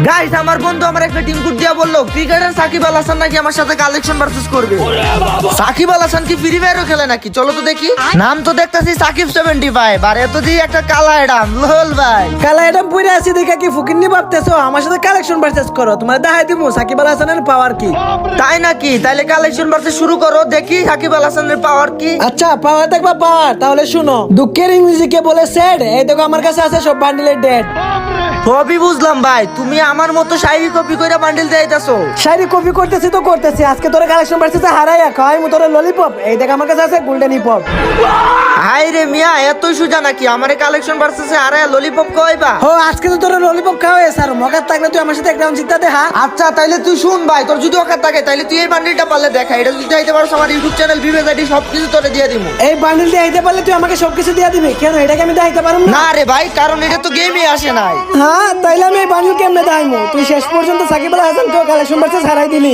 Guys আমার বন্ধু আমার একটা টিম কোড দিয়া বললো ক্রিকেটার সাকিব আল হাসান নাকি আমার সাথে কালেকশন ভার্সেস করবে। সাকিব আল হাসান কি ফ্রি ফায়ারও খেলে নাকি? চলো তো দেখি। নাম তো দেখতেছি সাকিব 75 আর এত দিয়ে একটা কালা এডাম লোল ভাই। কালা এটা পড়ে আছি দেখা কি ফুকিন্নি ভাবতেছো আমার সাথে কালেকশন ভার্সেস করো, তোমার দেখাই দিমু সাকিব আল হাসানের পাওয়ার কি। তাই নাকি? তাইলে কালেকশন ভার্সেস শুরু করো, দেখি সাকিব আল হাসানের পাওয়ার কি। আচ্ছা পাওয়ার দেখবা পাওয়ার, তাহলে শুনো দুঃখের ইংরেজিকে বলে স্যাড। এই দেখো আমার কাছে আছে সব বান্ডিলের ডেট। সবই বুঝলাম ভাই, তুমি আমার মতো শায়রি কপি করে বান্ডিল দিতেছো। শাড়ি কপি করতেছি তো করতেছি, আজকে তোরা কালেকশন ভার্সেসে হারাইয়া খাওয়াই মু তোরা ললিপপ। এই দেখ আমার কাছে আছে গোল্ডেন হিপপ। হাই রে মিয়া, এতই সুজা নাকি আমারে কালেকশন ভার্সেসে হারায় ললিপপ খাওয়াইবা? ও আজকে তো তোরা ললিপপ খাওয়াই স্যার, মগার থাকলে তুই আমার সাথে এক রাউন্ড জিতা দে। হ্যাঁ আচ্ছা তাইলে তুই শুন ভাই, তোর যদি অকার থাকে তাইলে তুই এই বান্ডিলটা পারলে দেখা। এটা যদি চাইতে পারো আমার ইউটিউব চ্যানেল বিবেজ আইডি সবকিছু তোরে দিয়ে দিমু। এই বান্ডিল দিয়ে আইতে পারলে তুই আমাকে সবকিছু দিয়ে দিবি কেন? এটাকে আমি দেখাইতে পারবো না। না রে ভাই, কারণ এটা তো গেমে আসে নাই। হ্যাঁ তাইলে আমি এই বান্ডিল কেমনে দেখাইমু? তুই শেষ পর্যন্ত সাকিব আল হাসানকে কালেকশন ভার্সেস হারাই দিলি।